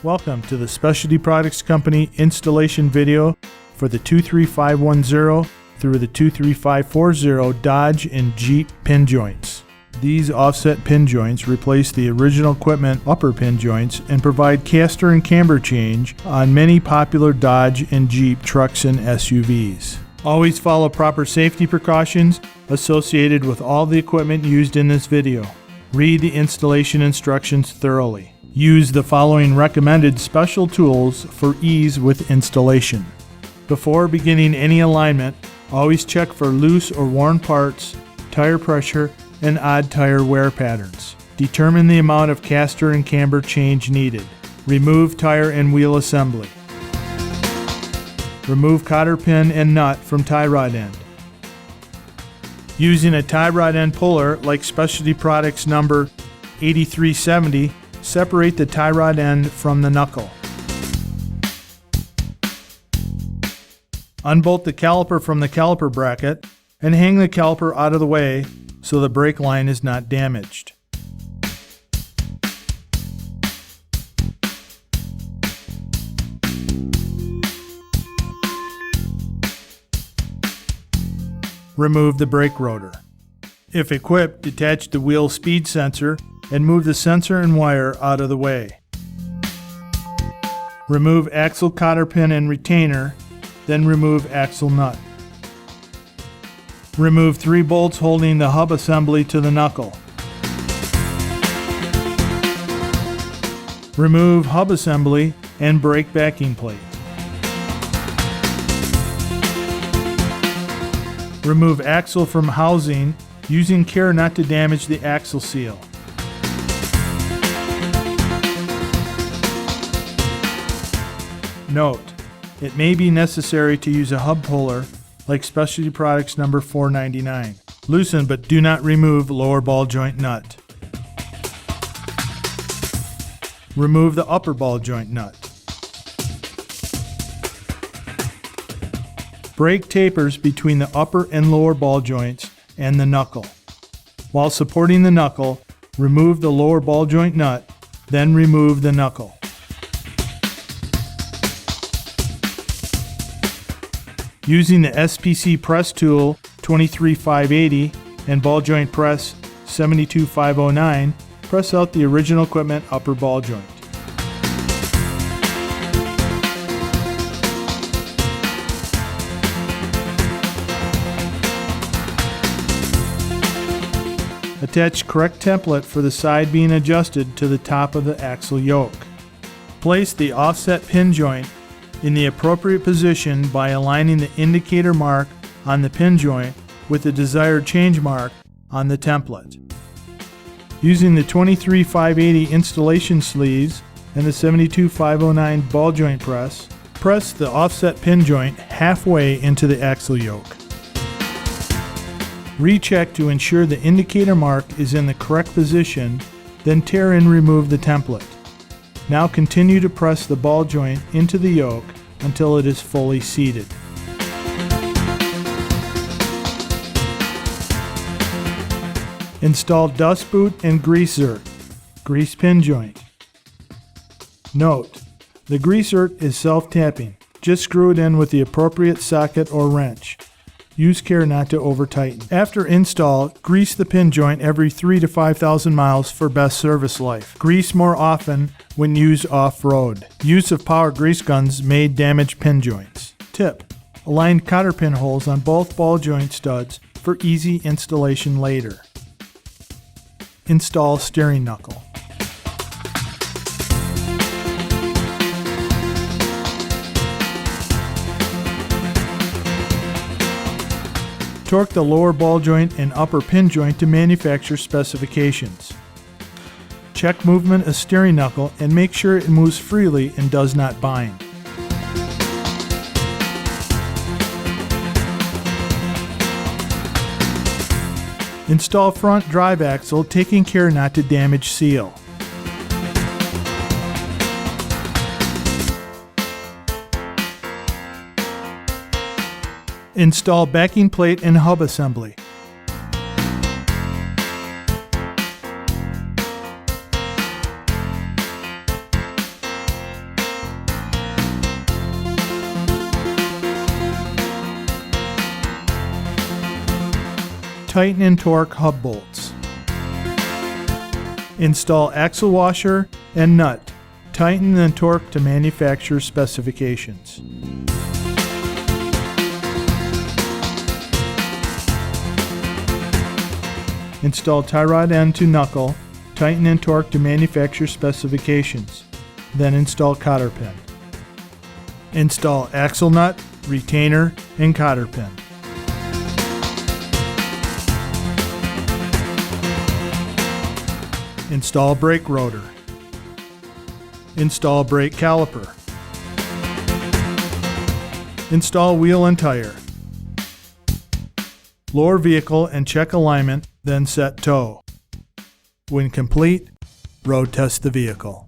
Welcome to the Specialty Products Company installation video for the 23510 through the 23540 Dodge and Jeep pin joints. These offset pin joints replace the original equipment upper pin joints and provide caster and camber change on many popular Dodge and Jeep trucks and SUVs. Always follow proper safety precautions associated with all the equipment used in this video. Read the installation instructions thoroughly. Use the following recommended special tools for ease with installation. Before beginning any alignment, always check for loose or worn parts, tire pressure, and odd tire wear patterns. Determine the amount of caster and camber change needed. Remove tire and wheel assembly. Remove cotter pin and nut from tie rod end. Using a tie rod end puller like Specialty Products number 8370, separate the tie rod end from the knuckle. Unbolt the caliper from the caliper bracket and hang the caliper out of the way so the brake line is not damaged. Remove the brake rotor. If equipped, detach the wheel speed sensor and move the sensor and wire out of the way. Remove axle cotter pin and retainer, then remove axle nut. Remove 3 bolts holding the hub assembly to the knuckle. Remove hub assembly and brake backing plate. Remove axle from housing, using care not to damage the axle seal. Note: it may be necessary to use a hub puller like Specialty Products number 499. Loosen but do not remove lower ball joint nut. Remove the upper ball joint nut. Break tapers between the upper and lower ball joints and the knuckle. While supporting the knuckle, remove the lower ball joint nut, then remove the knuckle. Using the SPC press tool 23580 and ball joint press 72509, press out the original equipment upper ball joint. Attach correct template for the side being adjusted to the top of the axle yoke. Place the offset pin joint in the appropriate position by aligning the indicator mark on the pin joint with the desired change mark on the template. Using the 23580 installation sleeves and the 72509 ball joint press, press the offset pin joint halfway into the axle yoke. Recheck to ensure the indicator mark is in the correct position, then tear and remove the template. Now continue to press the ball joint into the yoke until it is fully seated. Install dust boot and grease zert. Grease pin joint. Note: the grease zert is self-tapping. Just screw it in with the appropriate socket or wrench. Use care not to over-tighten. After install, grease the pin joint every 3,000 to 5,000 miles for best service life. Grease more often when used off-road. Use of power grease guns may damage pin joints. Tip: align cotter pin holes on both ball joint studs for easy installation later. Install steering knuckle. Torque the lower ball joint and upper pin joint to manufacturer specifications. Check movement of steering knuckle and make sure it moves freely and does not bind. Install front drive axle, taking care not to damage seal. Install backing plate and hub assembly. tighten and torque hub bolts. Install axle washer and nut. Tighten and torque to manufacturer's specifications. Install tie rod end to knuckle. Tighten and torque to manufacturer's specifications. Then install cotter pin. Install axle nut, retainer, and cotter pin. Install brake rotor. Install brake caliper. Install wheel and tire. Lower vehicle and check alignment, then set tow. When complete, road test the vehicle.